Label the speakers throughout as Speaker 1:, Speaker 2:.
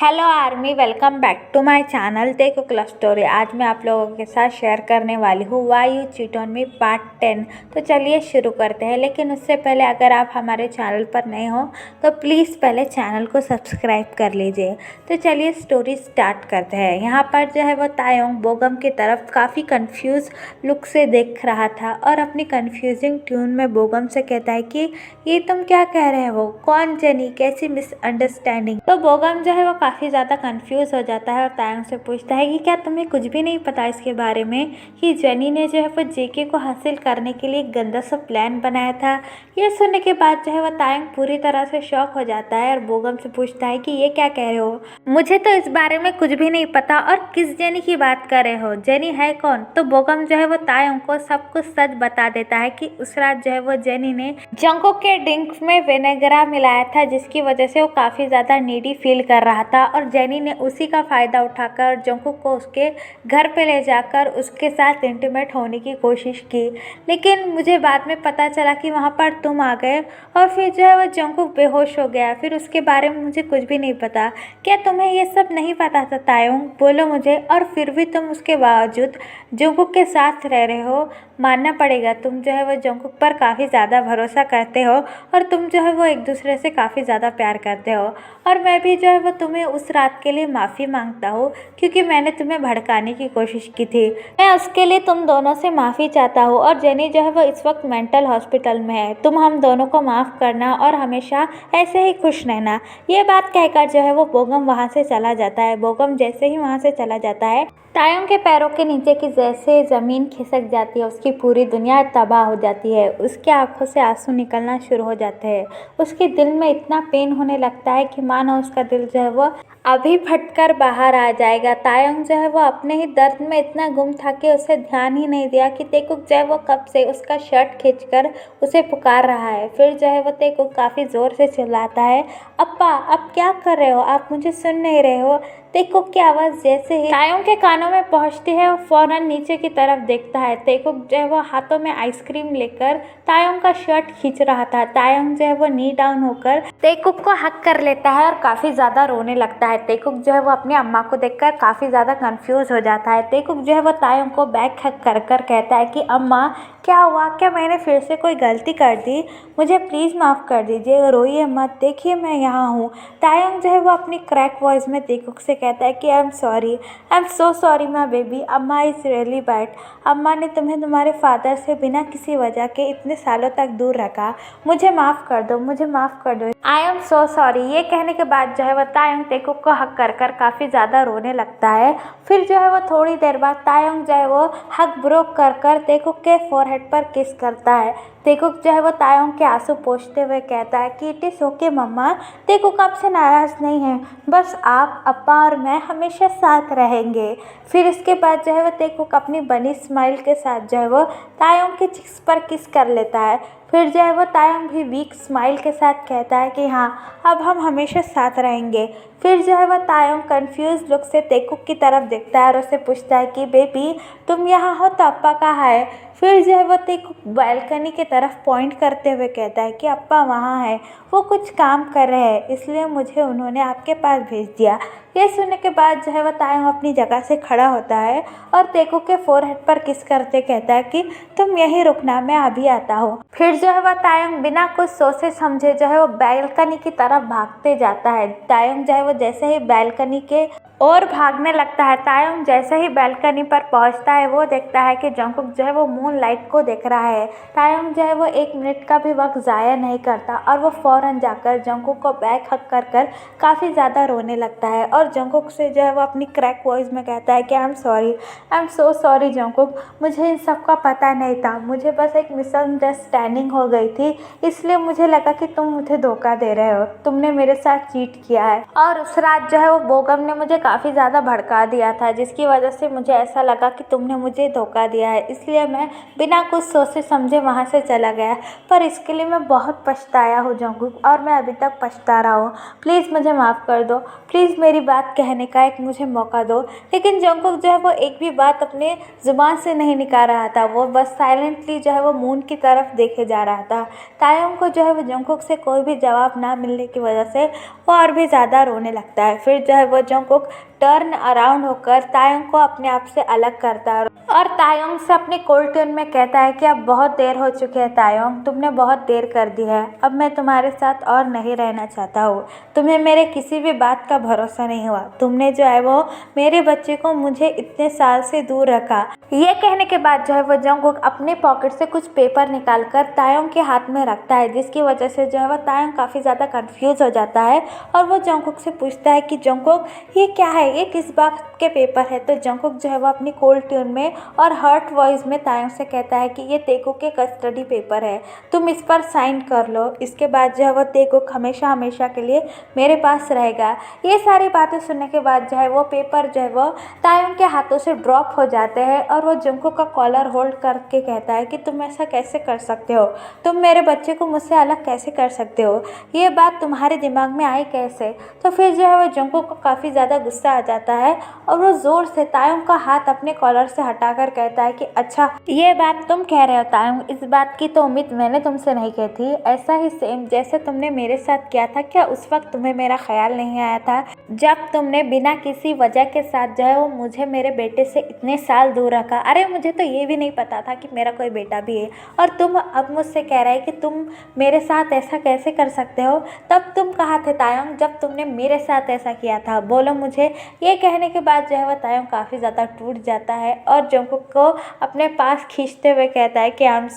Speaker 1: Hello army, welcome back to my channel tech love story. आज मैं आप लोगों के साथ शेयर करने वाली हूँ why you cheat on me part 10। तो चलिए शुरू करते हैं। लेकिन उससे पहले अगर आप हमारे चैनल पर नए हो तो प्लीज़ पहले चैनल को सब्सक्राइब कर लीजिए। तो चलिए स्टोरी स्टार्ट करते हैं। यहाँ पर जो है वो तायोंग बोगम की तरफ काफ़ी कंफ्यूज लुक से देख रहा था और अपनी कंफ्यूजिंग ट्यून में बोगम से कहता है कि ये तुम क्या कह रहे हो, कौन जेनी, कैसी मिसअंडरस्टैंडिंग। तो बोगम जो है वो काफ़ी ज़्यादा कंफ्यूज हो जाता है और तायंग से पूछता है कि क्या तुम्हें कुछ भी नहीं पता इसके बारे में कि जेनी ने जो है वो जेके को हासिल करने के लिए एक गंदा सा प्लान बनाया था। यह सुनने के बाद जो है वो तायंग पूरी तरह से शॉक हो जाता है और बोगम से पूछता है कि ये क्या कह रहे हो, मुझे तो इस बारे में कुछ भी नहीं पता और किस जेनी की बात कर रहे हो, जेनी है कौन। तो बोगम जो है वो तायंग को सब कुछ सच बता देता है कि उस रात जो है वो जेनी ने जंगकोक के ड्रिंक्स में विनेगरा मिलाया था, जिसकी वजह से वो काफ़ी ज़्यादा नीडी फील कर रहा था और जेनी ने उसी का फ़ायदा उठाकर जंगकुक को उसके घर पे ले जाकर उसके साथ इंटीमेट होने की कोशिश की। लेकिन मुझे बाद में पता चला कि वहाँ पर तुम आ गए और फिर जो है वो जंगकुक बेहोश हो गया। फिर उसके बारे में मुझे कुछ भी नहीं पता। क्या तुम्हें ये सब नहीं पता था तायोंग, बोलो मुझे। और फिर भी तुम उसके बावजूद जंगकुक के साथ रह रहे हो। मानना पड़ेगा, तुम जो है वो जंगकुक पर काफ़ी ज़्यादा भरोसा करते हो और तुम जो है वो एक दूसरे से काफ़ी ज़्यादा प्यार करते हो। और मैं भी जो है वो तुम्हें उस रात के लिए माफ़ी मांगता हूँ क्योंकि मैंने तुम्हें भड़काने की कोशिश की थी। मैं उसके लिए तुम दोनों से माफ़ी चाहता हूँ। और जेनी जो है वो इस वक्त मेंटल हॉस्पिटल में है। तुम हम दोनों को माफ़ करना और हमेशा ऐसे ही खुश रहना। ये बात कहकर जो है वो बोगम वहाँ से चला जाता है। बोगम जैसे ही वहाँ से चला जाता है, तायोंग के पैरों के नीचे की जैसे ज़मीन खिसक जाती है, उसकी पूरी दुनिया तबाह हो जाती है। उसके आंखों से आंसू निकलना शुरू हो जाते हैं। उसके दिल में इतना पेन होने लगता है कि मानो उसका दिल जो है वो अभी फटकर बाहर आ जाएगा। तायोंग जो है वो अपने ही दर्द में इतना गुम था कि उसे ध्यान ही नहीं दिया कि तेकुक जो है वो कब से उसका शर्ट खींचकर उसे पुकार रहा है। फिर जो है वो तेकुक काफ़ी ज़ोर से चिल्लाता है, अप्पा आप क्या कर रहे हो, आप मुझे सुन नहीं रहे हो। तेकुक की आवाज़ जैसे ही तायोंग के कानों में पहुंचती है वो फौरन नीचे की तरफ देखता है। तेकुक जो है वो हाथों में आइसक्रीम लेकर तायोंग का शर्ट खींच रहा था। तायोंग जो है वो नी डाउन होकर तेकुक को हक कर लेता है और काफ़ी ज़्यादा रोने लगता है। तेकुक जो है वो अपनी अम्मा को देखकर काफ़ी ज़्यादा कंफ्यूज हो जाता है। तेकुक जो है वो तायोंग को बैक हक कर कर कहता है कि अम्मा क्या हुआ, क्या मैंने फिर से कोई गलती कर दी, मुझे प्लीज़ माफ़ कर दीजिए, रोइए मत, देखिए मैं यहाँ हूँ। तायोंग जो है वो अपनी क्रैक वॉइस में तेकुक से कहता है कि I am sorry, I am so sorry my baby, अम्मा इज़ रियली बैड। अम्मा ने तुम्हें तुम्हारे फादर से बिना किसी वजह के इतने सालों तक दूर रखा, मुझे माफ़ कर दो, मुझे माफ़ कर दो, आई एम सो सॉरी। ये कहने के बाद जो है वो तायोंग तेकुक को हक कर कर काफ़ी ज़्यादा रोने लगता है। फिर जो है वो थोड़ी देर बाद तायोंग जो है वो हक ब्रोक कर कर तेकुक के फोरहेड पर किस करता है। तेकुक जो है वो तायोंग के आंसू पोंछते हुए कहता है कि इट इज़ ओके मम्मा, तेकुक आपसे नाराज़ नहीं है, बस आप, अप्पा और मैं हमेशा साथ रहेंगे। फिर इसके बाद जो है वो तेकुक अपनी बनी स्माइल के साथ जो है वो तायोंग के चिक्स पर किस कर लेता है। फिर जो है वो तायोंग भी वीक स्माइल के साथ कहता है कि हाँ, अब हम हमेशा साथ रहेंगे। फिर जो है वो तायोंग कंफ्यूज लुक से तेकुक की तरफ देखता है और उससे पूछता है कि बेबी तुम यहाँ हो तो अप्पा कहाँ है। फिर जो है वो तेकुक बालकनी की तरफ पॉइंट करते हुए कहता है कि अप्पा वहाँ है, वो कुछ काम कर रहे हैं, इसलिए मुझे उन्होंने आपके पास भेज दिया। ये सुनने के बाद जो है वो तायोंग अपनी जगह से खड़ा होता है और तेकुक के फोरहेड पर किस करते कहता है कि तुम यहीं रुकना, मैं अभी आता हूँ। फिर जो है वो तायोंग बिना कुछ सोचे समझे जो है वो बैल्कनी की तरफ भागते जाता है। तायोंग जो है वो जैसे ही बैल्कनी के और भागने लगता है, तायोंग जैसे ही बैल्कनी पर पहुंचता है वो देखता है कि जंगकुक जो है वो मून लाइट को देख रहा है। तायोंग जो है वो एक मिनट का भी वक्त ज़ाया नहीं करता और वो फ़ौरन जाकर जंगकुक को बैक हक कर कर काफ़ी ज़्यादा रोने लगता है और जंगकुक से जो है वो अपनी क्रैक वॉइस में कहता है कि I am sorry, I am so sorry Jungkook, मुझे इन सब का पता नहीं था, मुझे बस एक मिसअंडरस्टैंडिंग हो गई थी, इसलिए मुझे लगा कि तुम मुझे धोखा दे रहे हो, तुमने मेरे साथ चीट किया है। और उस रात जो है वो बोगम ने मुझे काफ़ी ज़्यादा भड़का दिया था, जिसकी वजह से मुझे ऐसा लगा कि तुमने मुझे धोखा दिया है, इसलिए मैं बिना कुछ सोचे समझे वहाँ से चला गया। पर इसके लिए मैं बहुत पछताया हूँ जंगकुक, और मैं अभी तक पछता रहा हूँ। प्लीज़ मुझे माफ़ कर दो, प्लीज़ मेरी बात कहने का एक मुझे मौका दो। लेकिन जंगकुक जो है वो एक भी बात अपने ज़ुबान से नहीं निकाल रहा था, वो बस साइलेंटली जो है वो मून की तरफ देखे जा रहा था। तायोंग को जो है वो जंगकुक से कोई भी जवाब ना मिलने की वजह से वो और भी ज़्यादा रोने लगता है। फिर जो है वो जंगकुक टर्न अराउंड होकर तायोंग को अपने आप से अलग करता है और तायोंग से अपने कोल्ड टोन में कहता है कि अब बहुत देर हो चुकी है तायोंग, तुमने बहुत देर कर दी है, अब मैं तुम्हारे साथ और नहीं रहना चाहता हूँ। तुम्हें मेरे किसी भी बात का भरोसा नहीं हुआ, तुमने जो है वो मेरे बच्चे को मुझे इतने साल से दूर रखा। ये कहने के बाद जो है वो जंगकुक अपने पॉकेट से कुछ पेपर निकालकर तायोंग के हाथ में रखता है, जिसकी वजह से जो है वो तायोंग काफ़ी ज़्यादा कंफ्यूज हो जाता है और वो जंगकुक से पूछता है कि जंगकुक ये क्या है, ये किस बात के पेपर है। तो जंगकुक जो है वो अपनी कोल्ड ट्यून में और हर्ट वॉइस में तायोंग से कहता है कि ये तेकुक के कस्टडी पेपर है, तुम इस पर साइन कर लो, इसके बाद जो है वो तेकुक हमेशा हमेशा के लिए मेरे पास रहेगा। ये सारी बातें सुनने के बाद जो है वो पेपर जो है वो तायोंग के हाथों से ड्रॉप हो जाते हैं और वो जंगकुक का कॉलर होल्ड करके कहता है कि तुम ऐसा कैसे कर सकते हो, तुम मेरे बच्चे को मुझसे अलग कैसे कर सकते हो, ये बात तुम्हारे दिमाग में आई कैसे। तो फिर जो है वो जंगकुक को काफ़ी ज़्यादा गुस्सा आ जाता है और वो ज़ोर से तायोंग का हाथ अपने कॉलर से हटाकर कहता है कि अच्छा ये बात तुम कह रहे हो तायोंग, इस बात की तो उम्मीद मैंने तुमसे नहीं की थी। ऐसा ही सेम जैसे तुमने मेरे साथ किया था, क्या उस वक्त तुम्हें मेरा ख्याल नहीं आया था जब तुमने बिना किसी वजह के साथ जो है वो मुझे मेरे बेटे से इतने साल दूर रखा। अरे मुझे तो ये भी नहीं पता था कि मेरा कोई बेटा भी है और तुम अब मुझसे कह रहे हैं कि तुम मेरे साथ ऐसा कैसे कर सकते हो। तब तुम कहाँ थे तायोंग जब तुमने मेरे साथ ऐसा किया था, बोलो मुझे। ये कहने के बाद जो है वो तायोंग काफ़ी ज़्यादा टूट जाता है और जंगकुक को अपने पास खींचते हुए कहता है कि आई एम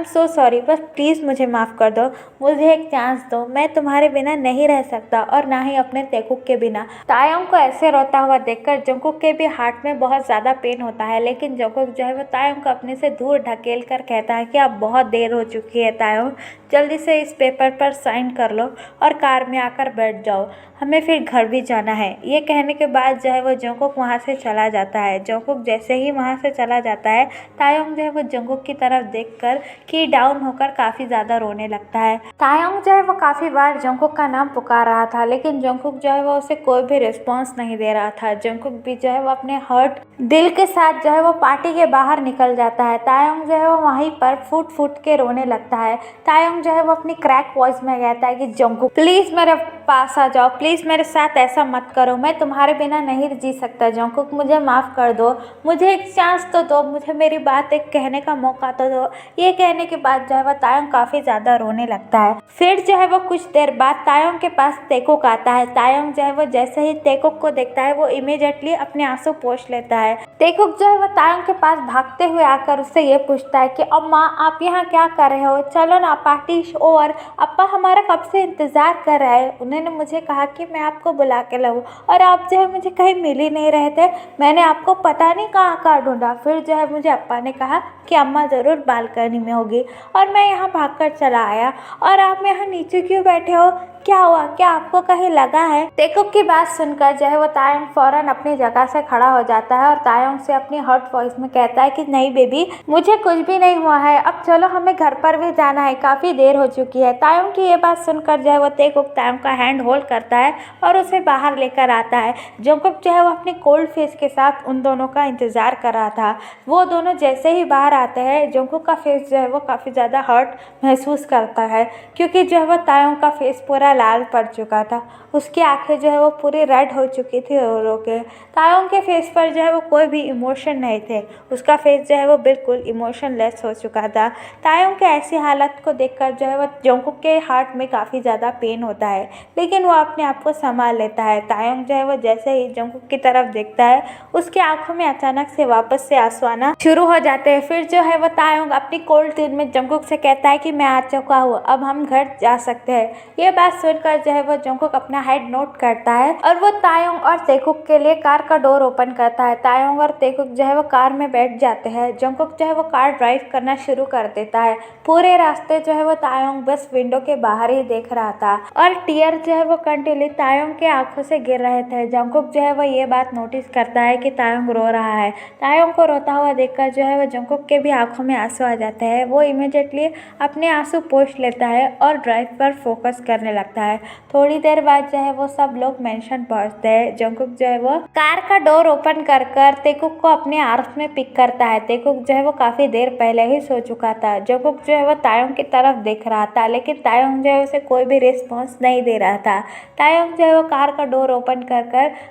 Speaker 1: सो सॉरी, बस प्लीज़ मुझे माफ़ कर दो, मुझे एक चांस दो, मैं तुम्हारे बिना नहीं रह सकता और ना ही अपने तेकुक के बिना। तायोंग को ऐसे रोता हुआ देखकर जंगकुक के भी हार्ट में बहुत ज़्यादा पेन होता है, लेकिन जंगकुक जो है वो तायोंग को अपने से दूर ढकेल कर कहता है कि अब बहुत देर हो चुकी है तायोंग, जल्दी से इस पेपर पर साइन कर लो और कार में आकर बैठ जाओ, हमें फिर घर भी जाना है। ये कहने के बाद जो है वो जंगकुक वहाँ से चला जाता है। जंगकुक जैसे ही वहाँ से चला जाता है तायोंग जो है वो जंगकुक की तरफ देखकर की डाउन होकर काफ़ी ज़्यादा रोने लगता है। तायोंग जो है वो काफ़ी बार जंगकुक का नाम पुकार रहा था, लेकिन जंगकुक जो है वो उसे कोई भी रिस्पॉन्स नहीं दे रहा था। जंगकुक भी जो है वो अपने हर्ट दिल के साथ जो है वो पार्टी के बाहर निकल जाता है। तायोंग जो है वो वहीं पर फूट फूट के रोने लगता है। तायोंग जो है वो अपनी क्रैक वॉइस में कहता है कि जंगकुक प्लीज़ मेरे पास आ जाओ, प्लीज़ मेरे साथ ऐसा मत करो, मैं तुम्हारे बिना नहीं जी सकता। जंगकुक मुझे माफ़ कर दो, मुझे एक चांस तो दो, मुझे मेरी बात एक कहने का मौका तो दो। ये कहने के बाद जो है वो तायोंग काफ़ी ज़्यादा रोने लगता है। फिर जो है वो कुछ देर बाद तायोंग के पास तेकुक आता है। तायोंग जो है वो जैसे ही तेकुक को देखता है वो इमीडिएटली अपने आंसू पोंछ लेता है। तेकुक जो है वो तायोंग के पास भागते हुए आकर उससे ये पूछता है कि अम्मा आप यहाँ क्या कर रहे हो, चलो ना पार्टी ओवर, अप्पा हमारा कब से इंतज़ार कर रहा है, उन्होंने मुझे कहा कि मैं आपको बुला के लाऊं और आप जो है मुझे कहीं मिल ही नहीं रहे थे, मैंने आपको पता नहीं कहाँ कहाँ ढूंढा। फिर जो है मुझे अप्पा ने कहा कि अम्मा ज़रूर बालकनी में होगी और मैं यहाँ भागकर चला आया, और आप यहाँ नीचे क्यों बैठे हो, क्या हुआ, क्या आपको कहीं लगा है। तेकुक की बात सुनकर जो है वो तायोंग फौरन अपनी जगह से खड़ा हो जाता है और तायोंग से अपनी हर्ट वॉइस में कहता है कि नहीं बेबी, मुझे कुछ भी नहीं हुआ है, अब चलो हमें घर पर भी जाना है, काफ़ी देर हो चुकी है। तायोंग की ये बात सुनकर जो है वो तेकुक तायोंग का हैंड होल्ड करता है और उसे बाहर लेकर आता है। जंगकुक जो है वो अपनी कोल्ड फेस के साथ उन दोनों का इंतजार कर रहा था। वो दोनों जैसे ही बाहर आते हैं जंगकुक का फेस जो है वो काफ़ी ज़्यादा हर्ट महसूस करता है, क्योंकि जो है वो तायोंग का फेस पूरा लाल पड़ चुका था, उसकी आंखें जो है वो पूरी रेड हो चुकी थी रो रो के। तायोंग के फेस पर जो है वो कोई भी इमोशन नहीं थे, उसका फेस जो है वो बिल्कुल इमोशनलेस हो चुका था। तायोंग के ऐसी हालत को देखकर जो है वो जंगकुक के हार्ट में काफ़ी ज़्यादा पेन होता है, लेकिन वो अपने आप को संभाल लेता है। तायोंग जो है वो जैसे ही जंगकुक की तरफ देखता है उसकी आंखों में अचानक से वापस से आंसू आना शुरू हो जाते हैं। फिर जो है वो तायोंग अपनी कोल्ड ट्यून में जंगकुक से कहता है कि मैं आ चुका हूँ, अब हम घर जा सकते हैं। ये बात सुनकर जो है वो जंगकुक अपना हेड नोट करता है और वो तायोंग और तेकुक के लिए कार का डोर ओपन करता है। तायोंग और तेकुक जो है वो कार में बैठ जाते हैं। जंगकुक जो है वो कार ड्राइव करना शुरू कर देता है। पूरे रास्ते जो है वो तायोंग बस विंडो के बाहर ही देख रहा था और टीयर जो है वो कंटिन्यू तायोंग के आंखों से गिर रहे थे। जंगकुक जो है वो ये बात नोटिस करता है कि तायोंग रो रहा है। तायोंग को रोता हुआ देखकर जो है वो जंगकुक के भी आंखों में आंसू आ जाते हैं। वो इमीडिएटली अपने आंसू पोंछ लेता है और ड्राइव पर फोकस करने लगता है। थोड़ी देर बाद जो है वो सब लोग मेंशन पहुंचते हैं। जंगकुक जो है वो कार का डोर ओपन कर तेकुक को अपने आर्म्स में पिक करता है। तेकुक जो है वो काफी देर पहले ही सो चुका था। जंगकुक जो है वो तायोंग की तरफ देख रहा था, लेकिन तायोंग जो है उसे कोई भी रिस्पॉन्स नहीं दे रहा था। तायोंग जो है वो कार का डोर ओपन कर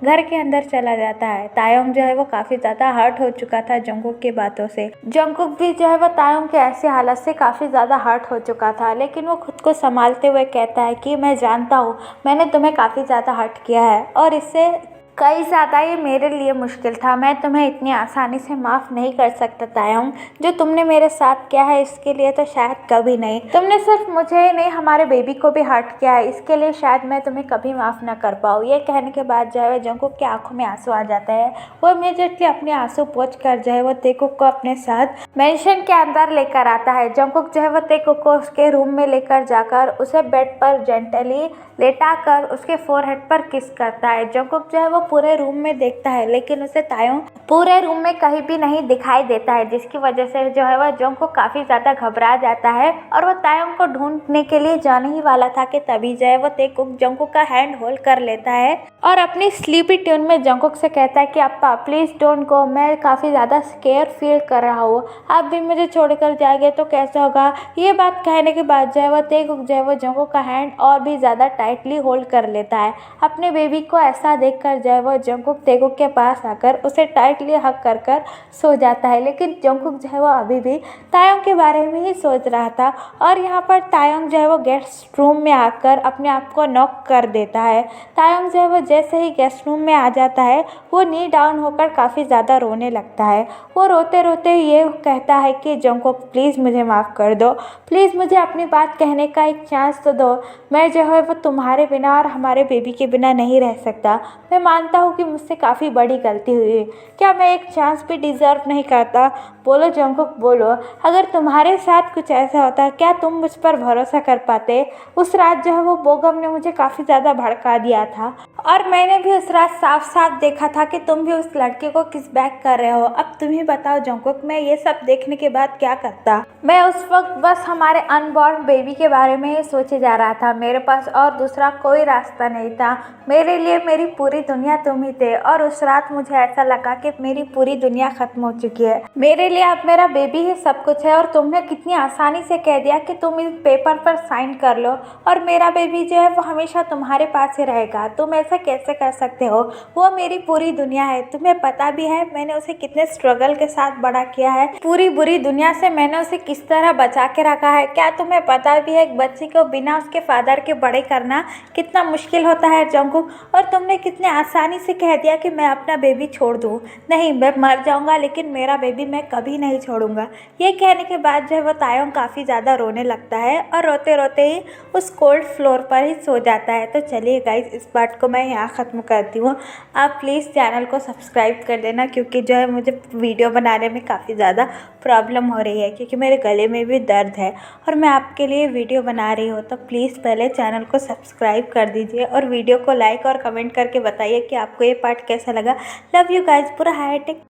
Speaker 1: घर के अंदर चला जाता है। तायोंग जो है वो काफी ज्यादा हर्ट हो चुका था जंगकुक की बातों से। जंगकुक भी जो है वो तायोंग के ऐसी हालत से काफी ज्यादा हर्ट हो चुका था, लेकिन वो खुद को संभालते हुए कहता है कि मैं जानता हूँ मैंने तुम्हें काफी ज्यादा हर्ट किया है और इससे कई ज़्यादा ये मेरे लिए मुश्किल था। मैं तुम्हें इतनी आसानी से माफ़ नहीं कर सकता तायोंग। जो तुमने मेरे साथ किया है इसके लिए तो शायद कभी नहीं। तुमने सिर्फ मुझे ही नहीं हमारे बेबी को भी हर्ट किया है, इसके लिए शायद मैं तुम्हें कभी माफ़ ना कर पाऊँ। ये कहने के बाद जो है जंगकुक की आंखों में आंसू आ जाता है। वो इमीडिएटली अपने आंसू पोंछ कर जो है वो तेकुक को अपने साथ मेंशन के अंदर लेकर आता है। जंगकुक जो है वो तेकुक को उसके रूम में लेकर जाकर उसे बेड पर जेंटली लेटा कर उसके फोरहेड पर किस करता है। जंगकुक जो है वो पूरे रूम में देखता है, लेकिन उसे तायोंग पूरे रूम में कहीं भी नहीं दिखाई देता है, जिसकी वजह से जो है वह जंगकुक काफी ज्यादा घबरा जाता है और वो तायोंग को ढूंढने के लिए जाने ही वाला था कि तभी जो है वो तेकुक जंगकुक का हैंड होल्ड कर लेता है और अपनी स्लीपी ट्यून में जंगकुक से कहता है कि अप्पा प्लीज डोंट गो, मैं काफी ज्यादा स्केयर फील कर रहा हूँ, आप भी मुझे छोड़कर जाएंगे तो कैसे होगा। ये बात कहने के बाद जो है वो तेकुक जो है वो जंगकुक का हैंड और भी ज्यादा टाइटली होल्ड कर लेता है। अपने बेबी को ऐसा देखकर जो है वो जंगकुक तेकुक के पास आकर उसे टाइटली हग कर सो जाता है, लेकिन जंगकुक जो है वो अभी भी तायोंग के बारे में ही सोच रहा था और यहाँ पर तायोंग जो है वो गेस्ट रूम में आकर अपने आप को नॉक कर देता है। तायोंग जो है वो जैसे ही गेस्ट रूम में आ जाता है वो नी डाउन होकर काफ़ी ज़्यादा रोने लगता है। वो रोते रोते ये कहता है कि जंगकुक प्लीज़ मुझे माफ़ कर दो, प्लीज़ मुझे अपनी बात कहने का एक चांस तो दो, मैं जो है वो तुम्हारे बिना और हमारे बेबी के बिना नहीं रह सकता। मैं मानता हूँ कि मुझसे काफ़ी बड़ी गलती हुई है, क्या मैं एक चांस भी डिज़र्व नहीं करता? बोलो जंगकुक बोलो, अगर तुम्हारे साथ कुछ ऐसा होता क्या तुम मुझ पर भरोसा कर पाते? उस रात जो है वो बोगम ने मुझे काफ़ी ज़्यादा भड़का दिया था और मैंने भी उस रात साफ साफ देखा था कि तुम भी उस लड़के को किस बैक कर रहे हो। अब तुम ही बताओ जंगकुक, मैं ये सब देखने के बाद क्या करता? मैं उस वक्त बस हमारे अनबॉर्न बेबी के बारे में ही सोचे जा रहा था, मेरे पास और दूसरा कोई रास्ता नहीं था। मेरे लिए मेरी पूरी दुनिया तुम ही थे और उस रात मुझे ऐसा लगा कि मेरी पूरी दुनिया खत्म हो चुकी है। मेरे लिए अब मेरा बेबी ही सब कुछ है और तुमने कितनी आसानी से कह दिया कि तुम इस पेपर पर साइन कर लो और मेरा बेबी जो है वो हमेशा तुम्हारे पास ही रहेगा। तुम ऐसा कैसे कर सकते हो? वो मेरी पूरी दुनिया है, तुम्हें पता भी है मैंने उसे कितने स्ट्रगल के साथ बड़ा किया है, पूरी बुरी दुनिया से मैंने उसे किस तरह बचा के रखा है। क्या तुम्हें पता भी है एक बच्चे को बिना उसके फादर के बड़े करना कितना मुश्किल होता है जंगकुक? और तुमने कितने आसानी से कह दिया कि मैं अपना बेबी छोड़ दूँ। नहीं, मैं मर जाऊँगा लेकिन मेरा बेबी मैं कभी नहीं छोड़ूंगा। ये कहने के बाद जो है वो तायोंग काफ़ी ज़्यादा रोने लगता है और रोते रोते ही उस कोल्ड फ्लोर पर ही सो जाता है। तो चलिए गाइज, इस पार्ट को मैं यहाँ ख़त्म करती हूँ। आप प्लीज़ चैनल को सब्सक्राइब कर देना, क्योंकि जो है मुझे वीडियो बनाने में काफ़ी ज़्यादा प्रॉब्लम हो रही है, क्योंकि मेरे गले में भी दर्द है और मैं आपके लिए वीडियो बना रही हूँ। तो प्लीज़ पहले चैनल को सब्सक्राइब कर दीजिए और वीडियो को लाइक और कमेंट करके बताइए कि आपको ये पार्ट कैसा लगा। लव यू गाइज, पूरा हाई टेक।